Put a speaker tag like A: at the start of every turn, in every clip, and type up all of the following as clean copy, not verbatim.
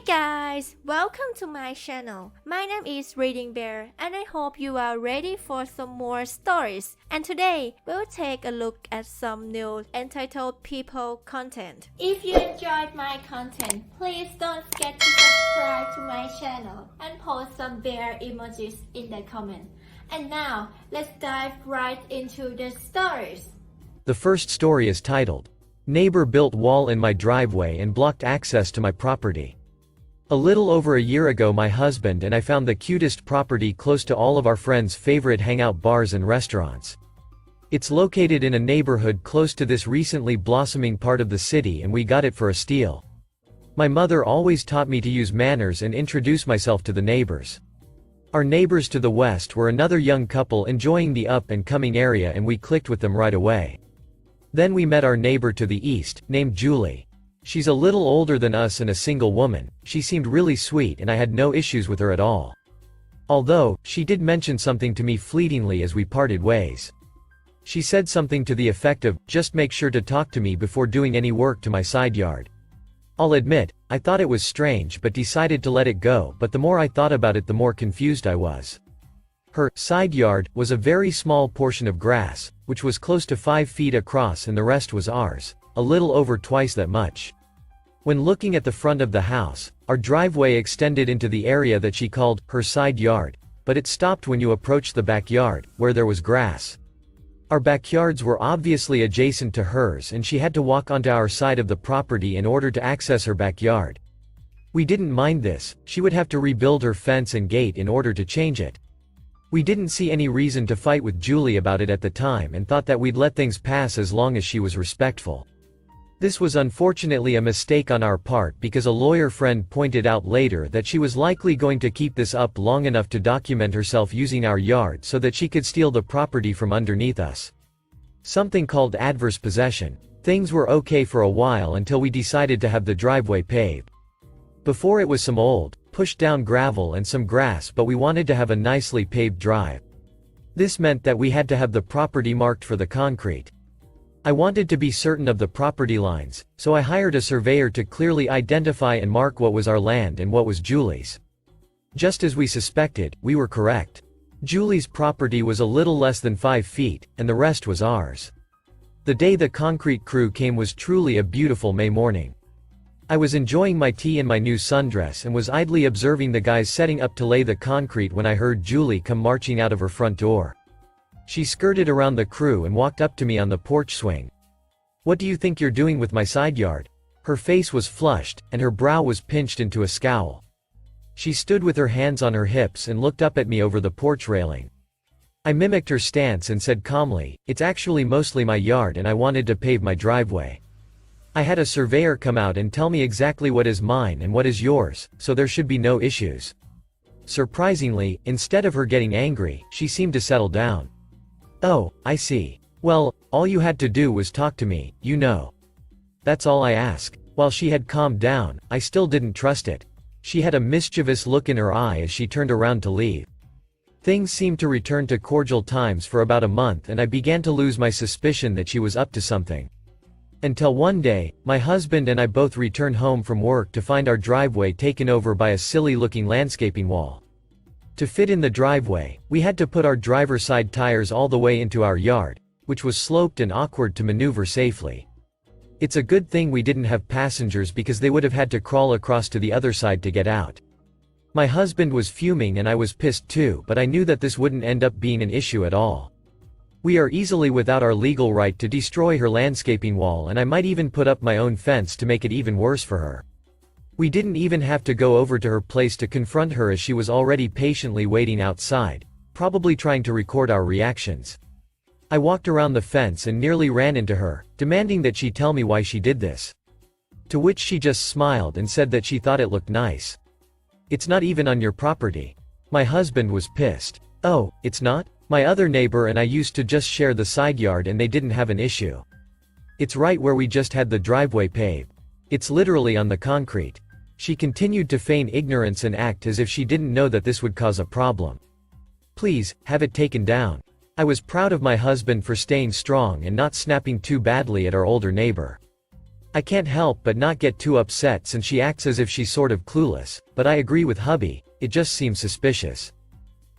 A: Guys, welcome to my channel. My name is ReadingBear and I hope you are ready for some more stories. And today, we'll take a look at some new entitled people content. If you enjoyed my content, please don't forget to subscribe to my channel and post some bear emojis in the comment. And now, let's dive right into the stories.
B: The first story is titled, Neighbor Built Wall in My Driveway and Blocked Access to My Property. A little over a year ago my husband and I found the cutest property close to all of our friends' favorite hangout bars and restaurants. It's located in a neighborhood close to this recently blossoming part of the city and we got it for a steal. My mother always taught me to use manners and introduce myself to the neighbors. Our neighbors to the west were another young couple enjoying the up-and-coming area and we clicked with them right away. Then we met our neighbor to the east, named Julie. She's a little older than us and a single woman. She seemed really sweet and I had no issues with her at all. Although, she did mention something to me fleetingly as we parted ways. She said something to the effect of, just make sure to talk to me before doing any work to my side yard. I'll admit, I thought it was strange but decided to let it go, but the more I thought about it the more confused I was. Her side yard was a very small portion of grass, which was close to 5 feet across and the rest was ours, a little over twice that much. When looking at the front of the house, our driveway extended into the area that she called her side yard, but it stopped when you approached the backyard, where there was grass. Our backyards were obviously adjacent to hers and she had to walk onto our side of the property in order to access her backyard. We didn't mind this, she would have to rebuild her fence and gate in order to change it. We didn't see any reason to fight with Julie about it at the time and thought that we'd let things pass as long as she was respectful. This was unfortunately a mistake on our part because a lawyer friend pointed out later that she was likely going to keep this up long enough to document herself using our yard so that she could steal the property from underneath us. Something called adverse possession. Things were okay for a while until we decided to have the driveway paved. Before it was some old, pushed down gravel and some grass, but we wanted to have a nicely paved drive. This meant that we had to have the property marked for the concrete. I wanted to be certain of the property lines, so I hired a surveyor to clearly identify and mark what was our land and what was Julie's. Just as we suspected, we were correct. Julie's property was a little less than 5 feet, and the rest was ours. The day the concrete crew came was truly a beautiful May morning. I was enjoying my tea in my new sundress and was idly observing the guys setting up to lay the concrete when I heard Julie come marching out of her front door. She skirted around the crew and walked up to me on the porch swing. "What do you think you're doing with my side yard?" Her face was flushed, and her brow was pinched into a scowl. She stood with her hands on her hips and looked up at me over the porch railing. I mimicked her stance and said calmly, "It's actually mostly my yard and I wanted to pave my driveway. I had a surveyor come out and tell me exactly what is mine and what is yours, so there should be no issues." Surprisingly, instead of her getting angry, she seemed to settle down. "Oh, I see. Well, all you had to do was talk to me, you know. That's all I ask." While she had calmed down, I still didn't trust it. She had a mischievous look in her eye as she turned around to leave. Things seemed to return to cordial times for about a month and I began to lose my suspicion that she was up to something. Until one day, my husband and I both returned home from work to find our driveway taken over by a silly-looking landscaping wall. To fit in the driveway, we had to put our driver's side tires all the way into our yard, which was sloped and awkward to maneuver safely. It's a good thing we didn't have passengers because they would have had to crawl across to the other side to get out. My husband was fuming and I was pissed too, but I knew that this wouldn't end up being an issue at all. We are easily without our legal right to destroy her landscaping wall and I might even put up my own fence to make it even worse for her. We didn't even have to go over to her place to confront her as she was already patiently waiting outside, probably trying to record our reactions. I walked around the fence and nearly ran into her, demanding that she tell me why she did this. To which she just smiled and said that she thought it looked nice. "It's not even on your property." My husband was pissed. "Oh, it's not? My other neighbor and I used to just share the side yard and they didn't have an issue. It's right where we just had the driveway paved. It's literally on the concrete." She continued to feign ignorance and act as if she didn't know that this would cause a problem. "Please, have it taken down." I was proud of my husband for staying strong and not snapping too badly at our older neighbor. I can't help but not get too upset since she acts as if she's sort of clueless, but I agree with hubby, it just seems suspicious.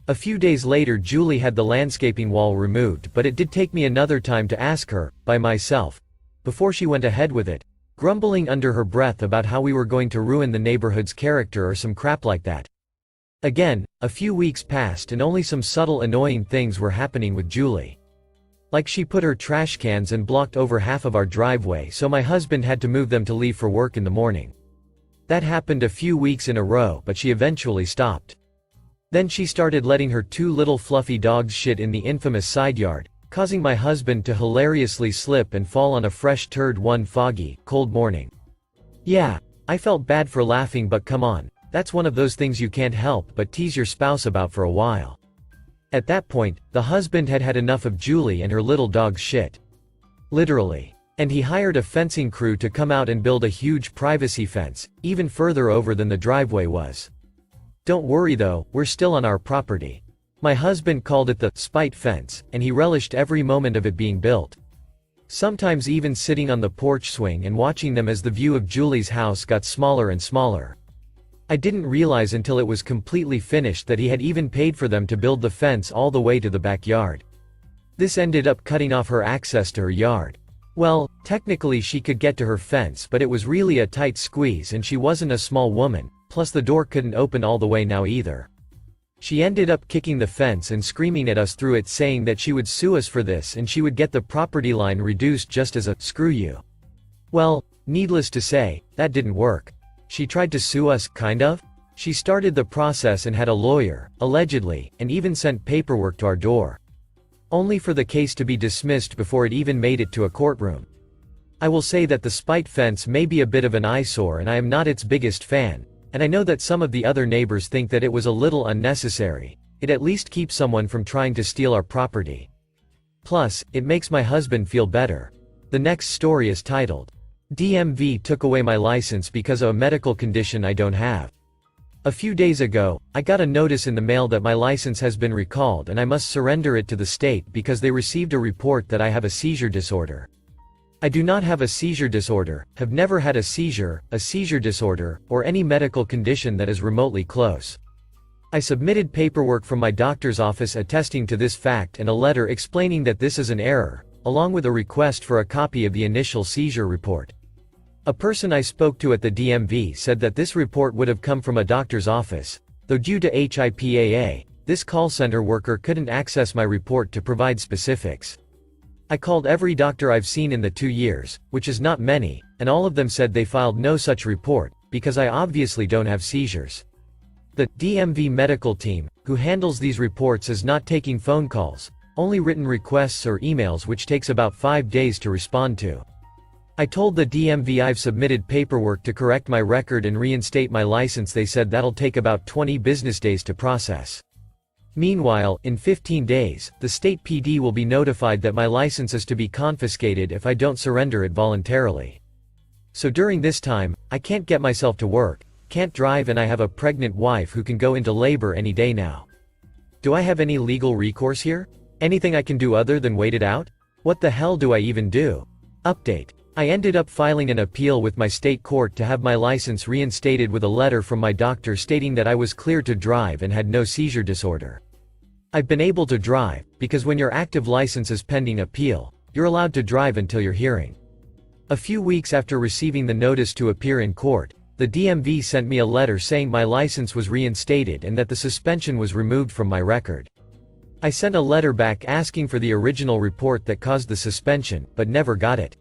B: A few days later Julie had the landscaping wall removed, but it did take me another time to ask her, by myself, before she went ahead with it, grumbling under her breath about how we were going to ruin the neighborhood's character or some crap like that. Again, a few weeks passed and only some subtle annoying things were happening with Julie. Like she put her trash cans and blocked over half of our driveway, so my husband had to move them to leave for work in the morning. That happened a few weeks in a row, but she eventually stopped. Then she started letting her 2 little fluffy dogs shit in the infamous side yard, causing my husband to hilariously slip and fall on a fresh turd one foggy, cold morning. Yeah, I felt bad for laughing, but come on, that's one of those things you can't help but tease your spouse about for a while. At that point, the husband had had enough of Julie and her little dog's shit. Literally. And he hired a fencing crew to come out and build a huge privacy fence, even further over than the driveway was. Don't worry though, we're still on our property. My husband called it the spite fence, and he relished every moment of it being built. Sometimes even sitting on the porch swing and watching them as the view of Julie's house got smaller and smaller. I didn't realize until it was completely finished that he had even paid for them to build the fence all the way to the backyard. This ended up cutting off her access to her yard. Well, technically she could get to her fence, but it was really a tight squeeze and she wasn't a small woman, plus the door couldn't open all the way now either. She ended up kicking the fence and screaming at us through it, saying that she would sue us for this and she would get the property line reduced just as a "screw you." Well, needless to say, that didn't work. She tried to sue us, kind of. She started the process and had a lawyer, allegedly, and even sent paperwork to our door. Only for the case to be dismissed before it even made it to a courtroom. I will say that the spite fence may be a bit of an eyesore and I am not its biggest fan, and I know that some of the other neighbors think that it was a little unnecessary. It at least keeps someone from trying to steal our property. Plus, it makes my husband feel better. The next story is titled, DMV took away my license because of a medical condition I don't have. A few days ago, I got a notice in the mail that my license has been recalled and I must surrender it to the state because they received a report that I have a seizure disorder. I do not have a seizure disorder, have never had a seizure disorder, or any medical condition that is remotely close. I submitted paperwork from my doctor's office attesting to this fact and a letter explaining that this is an error, along with a request for a copy of the initial seizure report. A person I spoke to at the DMV said that this report would have come from a doctor's office, though due to HIPAA, this call center worker couldn't access my report to provide specifics. I called every doctor I've seen in the 2 years, which is not many, and all of them said they filed no such report, because I obviously don't have seizures. The DMV medical team, who handles these reports, is not taking phone calls, only written requests or emails, which takes about 5 days to respond to. I told the DMV I've submitted paperwork to correct my record and reinstate my license. They said that'll take about 20 business days to process. Meanwhile, in 15 days, the state PD will be notified that my license is to be confiscated if I don't surrender it voluntarily. So during this time, I can't get myself to work, can't drive, and I have a pregnant wife who can go into labor any day now. Do I have any legal recourse here? Anything I can do other than wait it out? What the hell do I even do? Update. I ended up filing an appeal with my state court to have my license reinstated with a letter from my doctor stating that I was clear to drive and had no seizure disorder. I've been able to drive, because when your active license is pending appeal, you're allowed to drive until your hearing. A few weeks after receiving the notice to appear in court, the DMV sent me a letter saying my license was reinstated and that the suspension was removed from my record. I sent a letter back asking for the original report that caused the suspension, but never got it.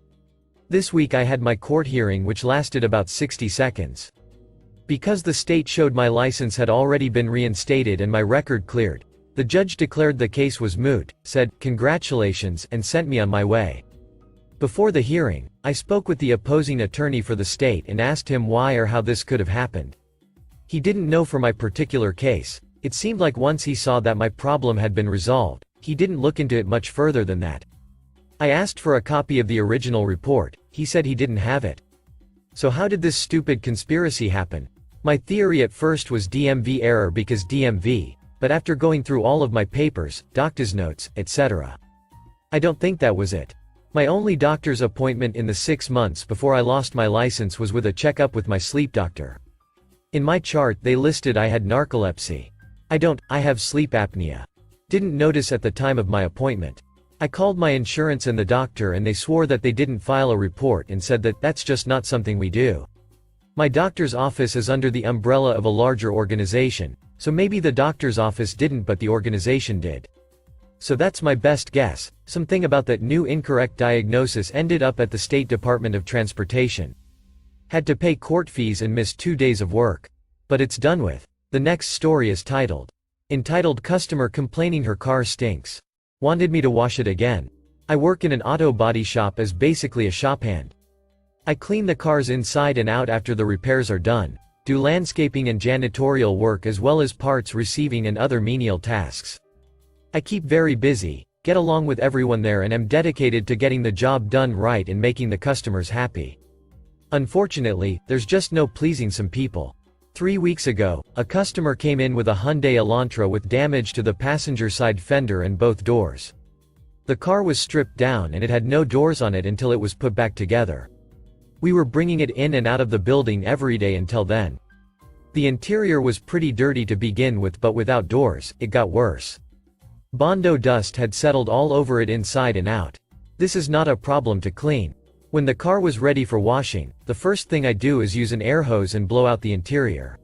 B: This week I had my court hearing, which lasted about 60 seconds. Because the state showed my license had already been reinstated and my record cleared, the judge declared the case was moot, said, "Congratulations," and sent me on my way. Before the hearing, I spoke with the opposing attorney for the state and asked him why or how this could have happened. He didn't know for my particular case. It seemed like once he saw that my problem had been resolved, he didn't look into it much further than that. I asked for a copy of the original report. He said he didn't have it. So how did this stupid conspiracy happen? My theory at first was DMV error because DMV, but after going through all of my papers, doctor's notes, etc., I don't think that was it. My only doctor's appointment in the 6 months before I lost my license was with a checkup with my sleep doctor. In my chart they listed I had narcolepsy. I have sleep apnea. Didn't notice at the time of my appointment. I called my insurance and the doctor and they swore that they didn't file a report and said that that's just not something we do. My doctor's office is under the umbrella of a larger organization, so maybe the doctor's office didn't but the organization did. So that's my best guess. Something about that new incorrect diagnosis ended up at the State Department of Transportation. Had to pay court fees and miss 2 days of work. But it's done with. The next story is entitled Customer Complaining Her Car Stinks. Wanted me to wash it again. I work in an auto body shop as basically a shop hand. I clean the cars inside and out after the repairs are done, do landscaping and janitorial work as well as parts receiving and other menial tasks. I keep very busy, get along with everyone there and am dedicated to getting the job done right and making the customers happy. Unfortunately, there's just no pleasing some people. 3 weeks ago, a customer came in with a Hyundai Elantra with damage to the passenger side fender and both doors. The car was stripped down and it had no doors on it until it was put back together. We were bringing it in and out of the building every day until then. The interior was pretty dirty to begin with, but without doors, it got worse. Bondo dust had settled all over it inside and out. This is not a problem to clean. When the car was ready for washing, the first thing I do is use an air hose and blow out the interior.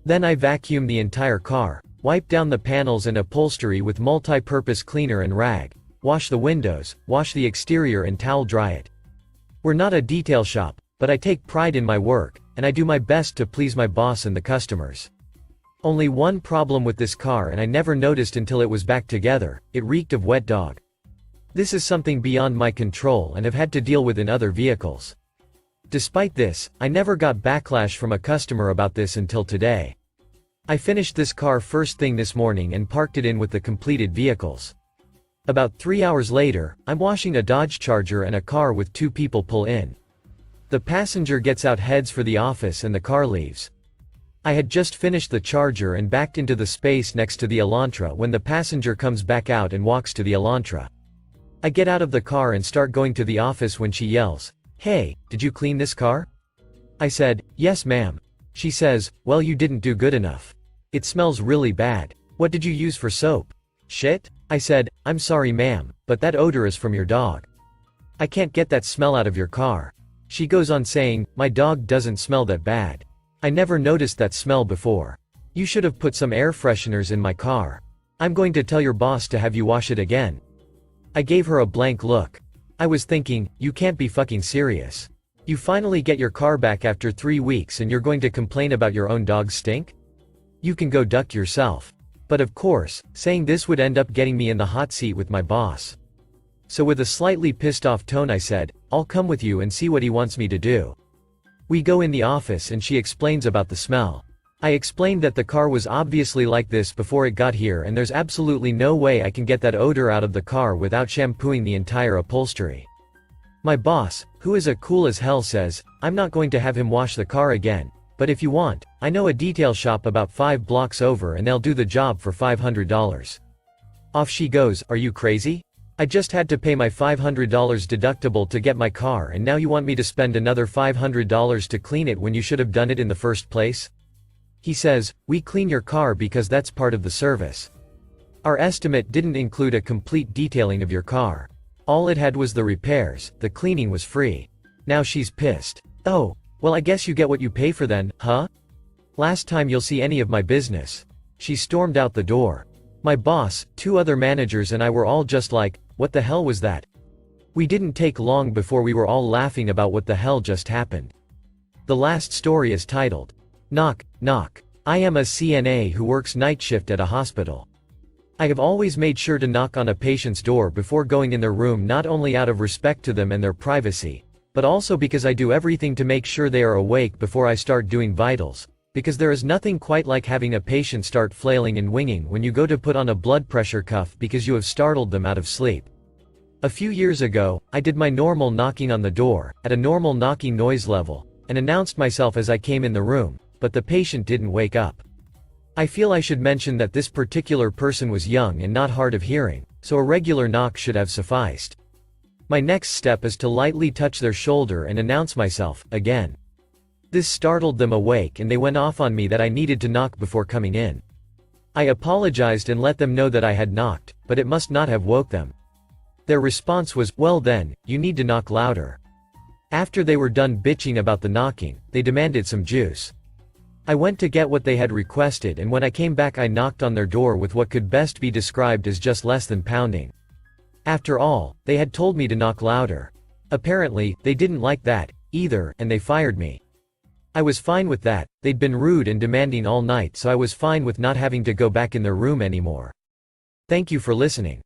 B: Then I vacuum the entire car, wipe down the panels and upholstery with multi-purpose cleaner and rag, wash the windows, wash the exterior and towel dry it. We're not a detail shop, but I take pride in my work, and I do my best to please my boss and the customers. Only one problem with this car and I never noticed until it was back together: it reeked of wet dog. This is something beyond my control and have had to deal with in other vehicles. Despite this, I never got backlash from a customer about this until today. I finished this car first thing this morning and parked it in with the completed vehicles. About 3 hours later, I'm washing a Dodge Charger and a car with 2 people pull in. The passenger gets out, heads for the office, and the car leaves. I had just finished the Charger and backed into the space next to the Elantra when the passenger comes back out and walks to the Elantra. I get out of the car and start going to the office when she yells, "Hey, did you clean this car?" I said, "Yes ma'am." She says, "Well, you didn't do good enough. It smells really bad. What did you use for soap? Shit?" I said, "I'm sorry ma'am, but that odor is from your dog. I can't get that smell out of your car." She goes on saying, "My dog doesn't smell that bad. I never noticed that smell before. You should have put some air fresheners in my car. I'm going to tell your boss to have you wash it again." I gave her a blank look. I was thinking, you can't be fucking serious. You finally get your car back after 3 weeks and you're going to complain about your own dog's stink? You can go duck yourself. But of course, saying this would end up getting me in the hot seat with my boss. So with a slightly pissed off tone I said, "I'll come with you and see what he wants me to do." We go in the office and she explains about the smell. I explained that the car was obviously like this before it got here and there's absolutely no way I can get that odor out of the car without shampooing the entire upholstery. My boss, who is a cool as hell, says, "I'm not going to have him wash the car again, but if you want, I know a detail shop about 5 blocks over and they'll do the job for $500. Off she goes. Are you crazy? I just had to pay my $500 deductible to get my car and now you want me to spend another $500 to clean it when you should have done it in the first place? He says, "We clean your car because that's part of the service. Our estimate didn't include a complete detailing of your car. All it had was the repairs, the cleaning was free." Now she's pissed. "Oh, well I guess you get what you pay for then, huh? Last time you'll see any of my business." She stormed out the door. My boss, 2 other managers and I were all just like, what the hell was that? We didn't take long before we were all laughing about what the hell just happened. The last story is titled, Knock, Knock. I am a CNA who works night shift at a hospital. I have always made sure to knock on a patient's door before going in their room, not only out of respect to them and their privacy, but also because I do everything to make sure they are awake before I start doing vitals, because there is nothing quite like having a patient start flailing and winging when you go to put on a blood pressure cuff because you have startled them out of sleep. A few years ago, I did my normal knocking on the door, at a normal knocking noise level, and announced myself as I came in the room, but the patient didn't wake up. I feel I should mention that this particular person was young and not hard of hearing, so a regular knock should have sufficed. My next step is to lightly touch their shoulder and announce myself, again. This startled them awake and they went off on me that I needed to knock before coming in. I apologized and let them know that I had knocked, but it must not have woke them. Their response was, well then, you need to knock louder. After they were done bitching about the knocking, they demanded some juice. I went to get what they had requested and when I came back I knocked on their door with what could best be described as just less than pounding. After all, they had told me to knock louder. Apparently, they didn't like that, either, and they fired me. I was fine with that, they'd been rude and demanding all night so I was fine with not having to go back in their room anymore. Thank you for listening.